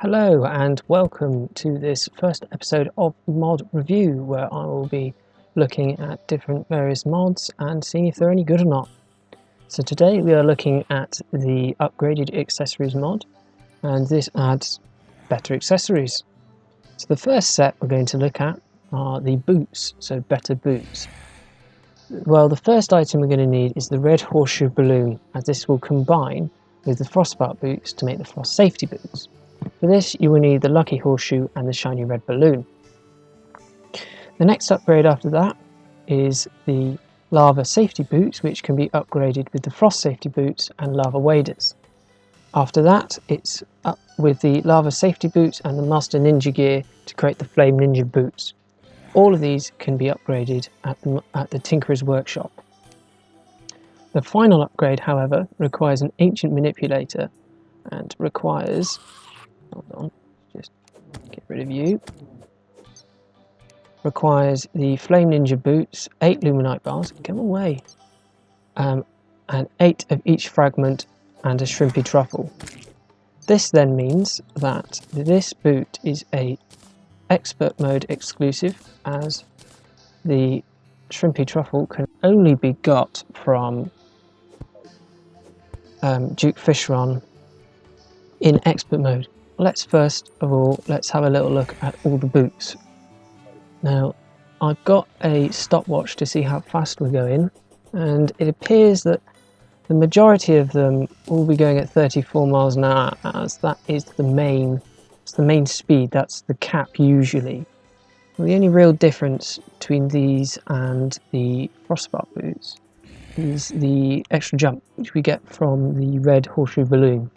Hello and welcome to this first episode of Mod Review, where I will be looking at different various mods and seeing if they're any good or not. So today we are looking at the upgraded accessories mod, and this adds better accessories. So the first set we're going to look at are the boots, so better boots. Well, the first item we're going to need is the red horseshoe balloon, as this will combine with the frostbite boots to make the frost safety boots. For this you will need the lucky horseshoe and the shiny red balloon. The next upgrade after that is the lava safety boots, which can be upgraded with the frost safety boots and lava waders. After that it's up with the lava safety boots and the master ninja gear to create the flame ninja boots. All of these can be upgraded at the Tinkerer's workshop. The final upgrade, however, requires an ancient manipulator and requires, hold on, just get rid of you, requires the flame ninja boots, 8 luminite bars, come away, and 8 of each fragment and a shrimpy truffle. This then means that this boot is a expert mode exclusive, as the shrimpy truffle can only be got from Duke Fishron in expert mode. Let's first of all, let's have a little look at all the boots. Now, I've got a stopwatch to see how fast we're going, and it appears that the majority of them will be going at 34 miles an hour, as that is the main speed, that's the cap usually. Well, the only real difference between these and the frostbite boots is the extra jump, which we get from the red horseshoe balloon,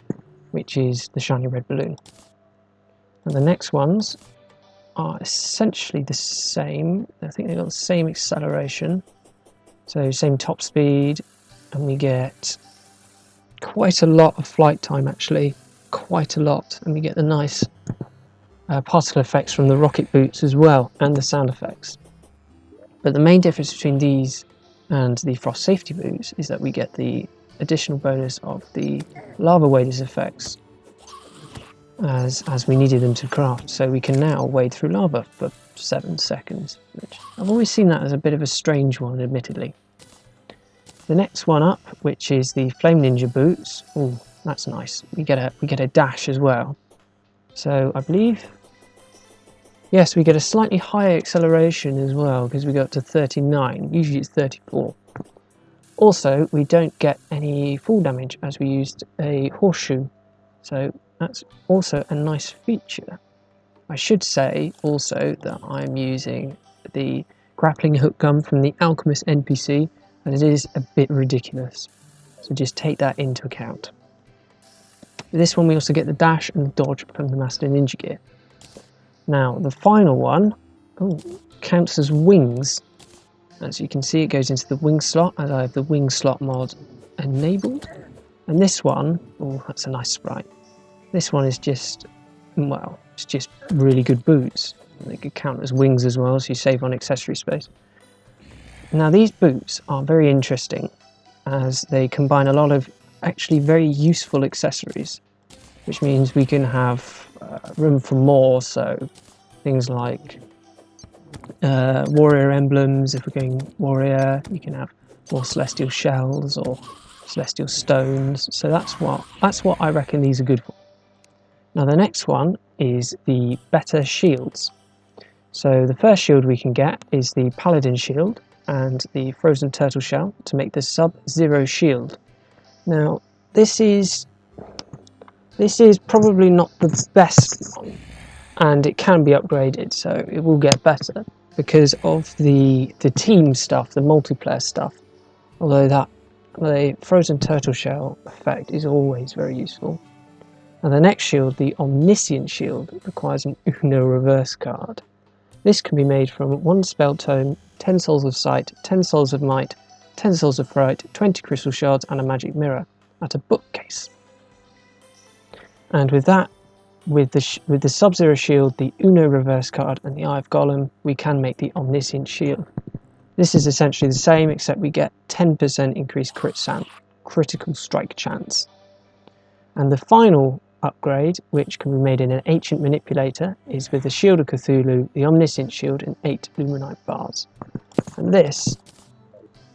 which is the shiny red balloon. And the next ones are essentially the same. I think they've got the same acceleration, so same top speed, and we get quite a lot of flight time, actually, quite a lot, and we get the nice particle effects from the rocket boots as well, and the sound effects. But the main difference between these and the frost safety boots is that we get the additional bonus of the lava waders effects, as we needed them to craft, so we can now wade through lava for 7 seconds, which I've always seen that as a bit of a strange one, admittedly. The next one up, which is the flame ninja boots, oh, that's nice, we get a dash as well. So I believe, yes, we get a slightly higher acceleration as well, because we go up to 39, usually it's 34. Also, we don't get any fall damage as we used a horseshoe, so that's also a nice feature. I should say also that I'm using the grappling hook gun from the Alchemist NPC, and it is a bit ridiculous, so just take that into account. With this one we also get the dash and the dodge from the master ninja gear. Now the final one counts as wings. As you can see, it goes into the wing slot, as I have the wing slot mod enabled. And this one, oh, that's a nice sprite. This one is just, well, it's just really good boots. They could count as wings as well, so you save on accessory space. Now these boots are very interesting, as they combine a lot of actually very useful accessories, which means we can have room for more, so things like warrior emblems. If we're going warrior, you can have more celestial shells or celestial stones, so that's what I reckon these are good for. Now the next one is the better shields. So the first shield we can get is the paladin shield and the frozen turtle shell to make the sub-zero shield. Now this is probably not the best one, and it can be upgraded, so it will get better because of the team stuff, the multiplayer stuff, although the frozen turtle shell effect is always very useful. Now the next shield, the omniscient shield, requires an Uno reverse card. This can be made from 1 spell tome, 10 souls of sight, 10 souls of might, 10 souls of fright, 20 crystal shards and a magic mirror at a bookcase. And with that, with the Sub-Zero shield, the Uno reverse card and the Eye of Golem, we can make the omniscient shield. This is essentially the same, except we get 10% increased critical strike chance. And the final upgrade, which can be made in an ancient manipulator, is with the Shield of Cthulhu, the Omniscient Shield, and 8 Luminite bars. And this,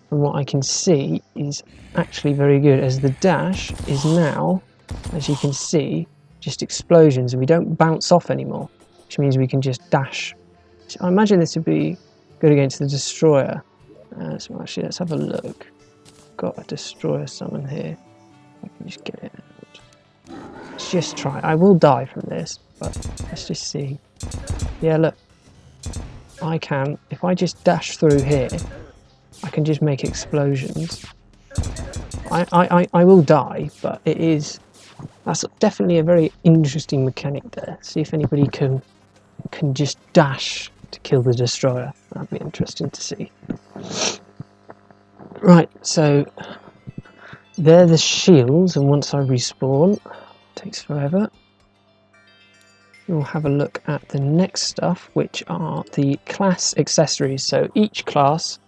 from what I can see, is actually very good, as the dash is now, as you can see, just explosions, and we don't bounce off anymore, which means we can just dash. So I imagine this would be good against the destroyer. So actually, let's have a look. Got a destroyer summon here. I can just get it out. Let's just try. I will die from this, but let's just see. Yeah, look. I can, if I just dash through here, I can just make explosions. I will die, but that's definitely a very interesting mechanic there. See if anybody can just dash to kill the destroyer. That'd be interesting to see. Right, so they're the shields, and once I respawn, it takes forever. We'll have a look at the next stuff, which are the class accessories. So each class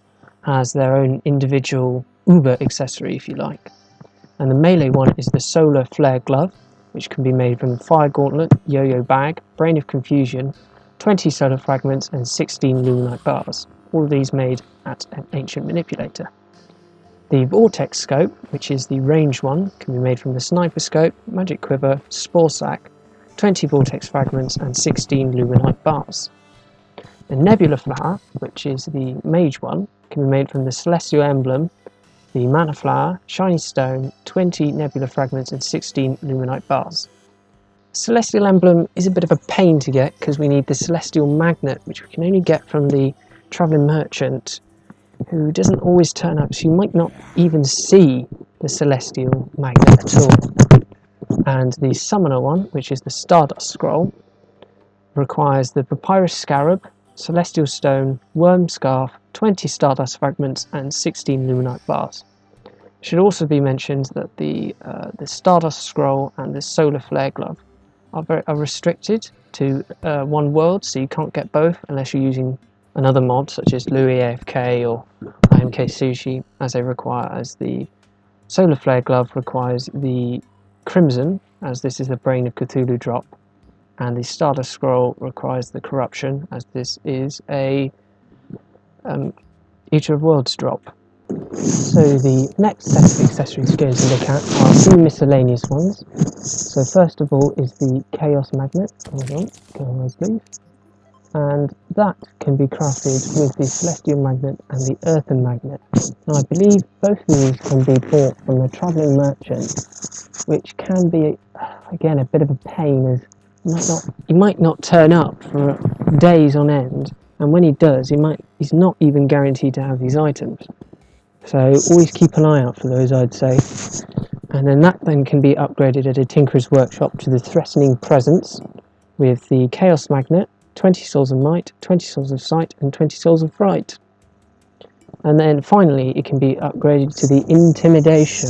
has their own individual uber accessory, if you like. And the melee one is the Solar Flare Glove, which can be made from Fire Gauntlet, Yo-Yo Bag, Brain of Confusion, 20 Solar Fragments, and 16 Luminite Bars. All of these made at an Ancient Manipulator. The Vortex Scope, which is the range one, can be made from the Sniper Scope, Magic Quiver, Spore Sack, 20 Vortex Fragments, and 16 Luminite Bars. The Nebula Flower, which is the mage one, can be made from the Celestial Emblem, the Mana Flower, Shiny Stone, 20 Nebula Fragments, and 16 Luminite Bars. Celestial Emblem is a bit of a pain to get because we need the Celestial Magnet, which we can only get from the Travelling Merchant, who doesn't always turn up, so you might not even see the Celestial Magnet at all. And the Summoner one, which is the Stardust Scroll, requires the Papyrus Scarab, Celestial Stone, Worm Scarf, 20 Stardust Fragments, and 16 Luminite Bars. It should also be mentioned that the Stardust Scroll and the Solar Flare Glove are restricted to one world, so you can't get both unless you're using another mod such as Louis AFK or IMK Sushi, as they require, as the Solar Flare Glove requires the Crimson, as this is the Brain of Cthulhu drop, and the Stardust Scroll requires the Corruption, as this is a Eater of Worlds drop. So the next set of accessories we're going to look at are two miscellaneous ones. So first of all is the Chaos Magnet. Hold on, go away please. And that can be crafted with the Celestial Magnet and the Earthen Magnet. Now I believe both of these can be bought from the Travelling Merchant, which can be, again, a bit of a pain, as he might not turn up for days on end, and when he does, he's not even guaranteed to have these items. So always keep an eye out for those, I'd say. And then that can be upgraded at a Tinker's Workshop to the Threatening Presence with the Chaos Magnet, 20 Souls of Might, 20 Souls of Sight, and 20 Souls of Fright. And then finally it can be upgraded to the Intimidation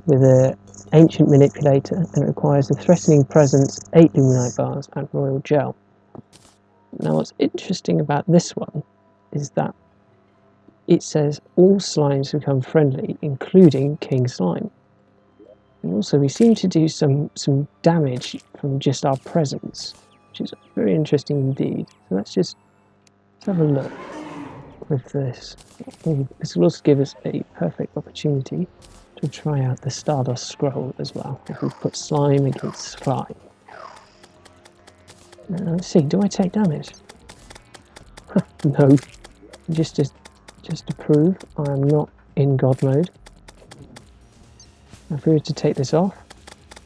with an Ancient Manipulator, and it requires the Threatening Presence, 8 Luminite Bars, and Royal Gel. Now what's interesting about this one is that it says all slimes become friendly, including King Slime. And also we seem to do some damage from just our presence, which is very interesting indeed. So let's have a look with this. This will also give us a perfect opportunity to try out the Stardust Scroll as well, if we put slime against slime. Now, let's see, do I take damage? No. Just to prove I am not in God mode. If we were to take this off,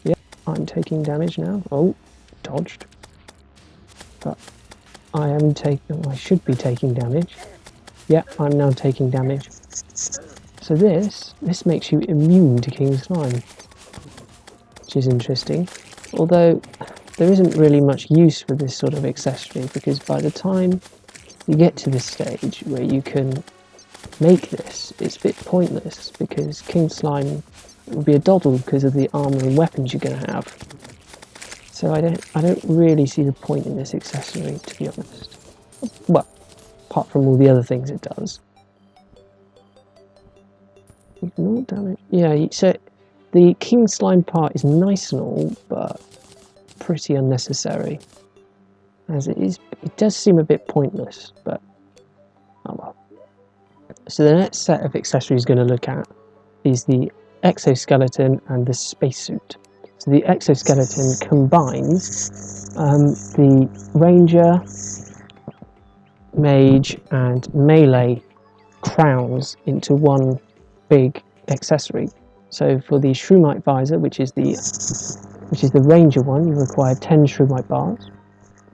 yep, I'm taking damage now. Oh, dodged. But I should be taking damage. Yep, I'm now taking damage. So this makes you immune to King Slime, which is interesting. Although there isn't really much use for this sort of accessory, because by the time you get to this stage where you can make this, it's a bit pointless, because King Slime will be a doddle because of the armour and weapons you're going to have. So I don't really see the point in this accessory, to be honest. Well, apart from all the other things it does. Ignore damage. Yeah, so the King Slime part is nice and all, but pretty unnecessary, as it does seem a bit pointless, but oh well. So the next set of accessories we're going to look at is the exoskeleton and the spacesuit. So the exoskeleton combines the ranger, mage and melee crowns into one big accessory. So for the shroomite visor, which is the ranger one, you require 10 shroomite bars.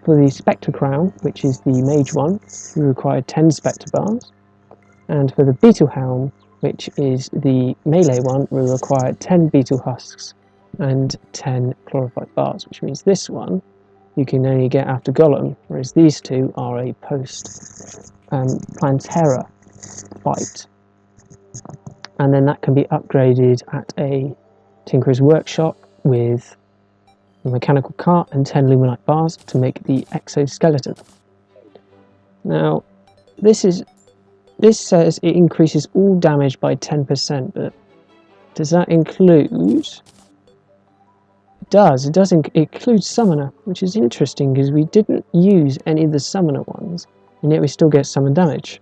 For the spectre crown, which is the mage one, you require 10 spectre bars. And for the beetle helm, which is the melee one, we require 10 beetle husks and 10 chlorophyte bars, which means this one you can only get after Golem, whereas these two are a post Plantera fight. And then that can be upgraded at a Tinkerer's Workshop with a mechanical cart and 10 luminite bars to make the exoskeleton. Now, this says it increases all damage by 10%, but does that include? It does. It include summoner, which is interesting because we didn't use any of the summoner ones, and yet we still get summon damage.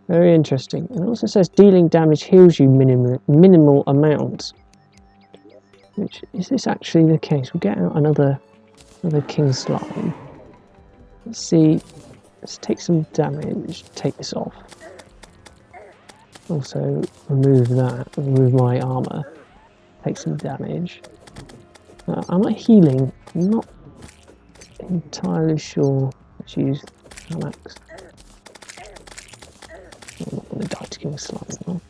Very interesting. And it also says dealing damage heals you minimal amounts. Which, is this actually the case? We'll get out another king slime. Let's see. Let's take some damage. Take this off. Also remove that. Remove my armor. Take some damage. Am I healing? I'm not entirely sure. Let's use Anax. I'm not going to die to king slime.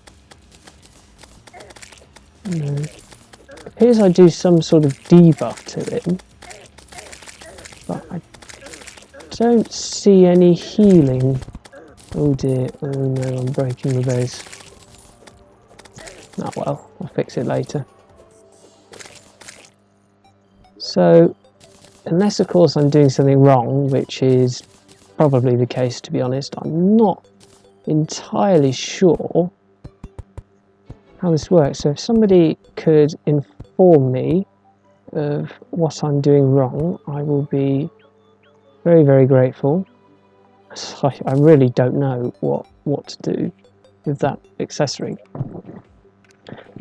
No. It appears I do some sort of debuff to him, but I don't see any healing. Oh dear, oh no, I'm breaking the base. Oh well, I'll fix it later. So, unless of course I'm doing something wrong, which is probably the case to be honest, I'm not entirely sure how this works. So if somebody could inform me of what I'm doing wrong, I will be very, very grateful. I really don't know what to do with that accessory.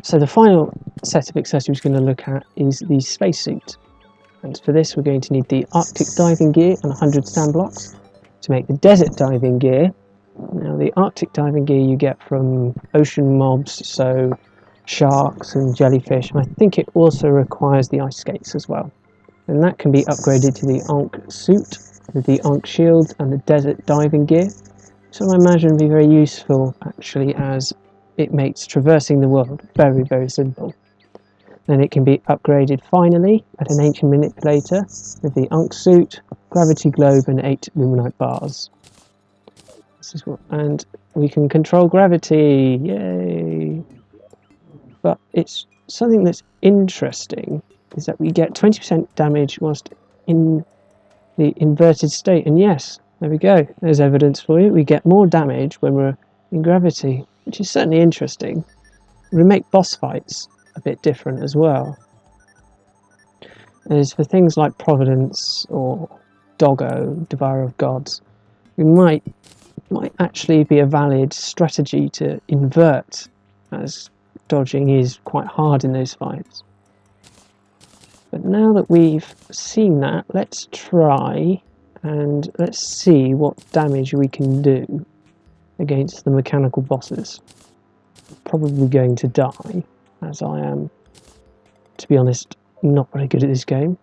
So the final set of accessories we're going to look at is the spacesuit. And for this we're going to need the Arctic diving gear and 100 stand blocks to make the desert diving gear. Now the Arctic diving gear you get from ocean mobs, so sharks and jellyfish, and I think it also requires the ice skates as well. And that can be upgraded to the Ankh suit with the Ankh shield and the desert diving gear. So I imagine would be very useful actually, as it makes traversing the world very, very simple. Then it can be upgraded finally at an ancient manipulator with the Ankh suit, gravity globe and 8 luminite bars. And we can control gravity, yay! But it's something that's interesting is that we get 20% damage whilst in the inverted state. And yes, there we go, there's evidence for you. We get more damage when we're in gravity, which is certainly interesting. We make boss fights a bit different as well. As for things like Providence or Doggo, Devourer of Gods, we might actually be a valid strategy to invert, as dodging is quite hard in those fights. But now that we've seen that, let's try and let's see what damage we can do against the mechanical bosses. I'm probably going to die, as I am, to be honest, not very good at this game.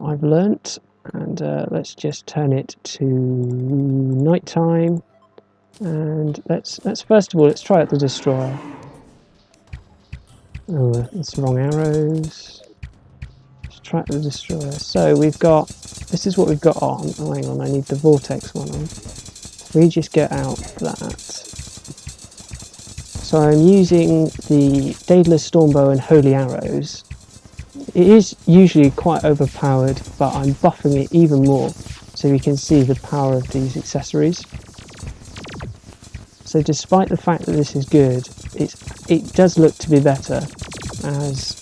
I've learnt. And let's just turn it to nighttime, and let's first of all let's try out the destroyer. Oh, that's the wrong arrows. Let's try out the destroyer. So we've got, this is what we've got on. Oh, hang on, I need the vortex one on. We just get out that. So I'm using the Daedalus Stormbow and Holy Arrows. It is usually quite overpowered, but I'm buffing it even more so you can see the power of these accessories. So despite the fact that this is good, it does look to be better, as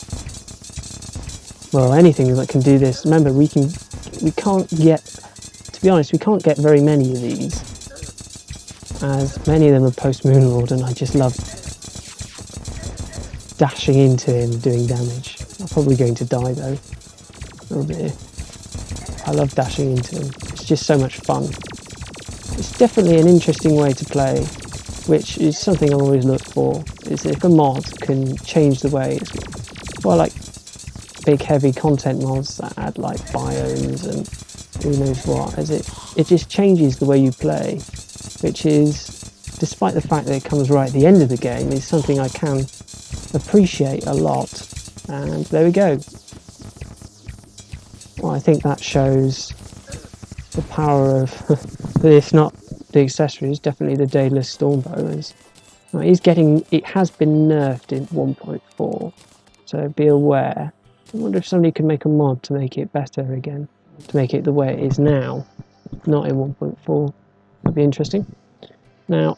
well, anything that can do this. Remember, we can't get, to be honest, we can't get very many of these, as many of them are post-moon world, and I just love dashing into him doing damage. I'm probably going to die though. Oh dear. I love dashing into him. It's just so much fun. It's definitely an interesting way to play, which is something I always look for, is if a mod can change the way. It's why I like big heavy content mods that add like biomes and who knows what, as it just changes the way you play, which is, despite the fact that it comes right at the end of the game, is something I can appreciate a lot. And there we go. Well, I think that shows the power of, if not the accessories, definitely the Daedalus Stormbow. It has been nerfed in 1.4, so be aware. I wonder if somebody could make a mod to make it better again, to make it the way it is now, not in 1.4. That'd be interesting. Now,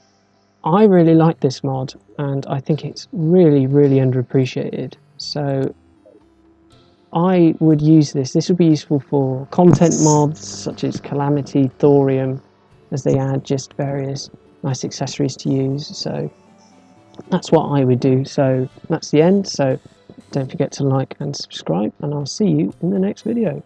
I really like this mod, and I think it's really, really underappreciated. So I would use this. This would be useful for content mods such as Calamity, Thorium, as they add just various nice accessories to use. So that's what I would do. So that's the end. So don't forget to like and subscribe, and I'll see you in the next video.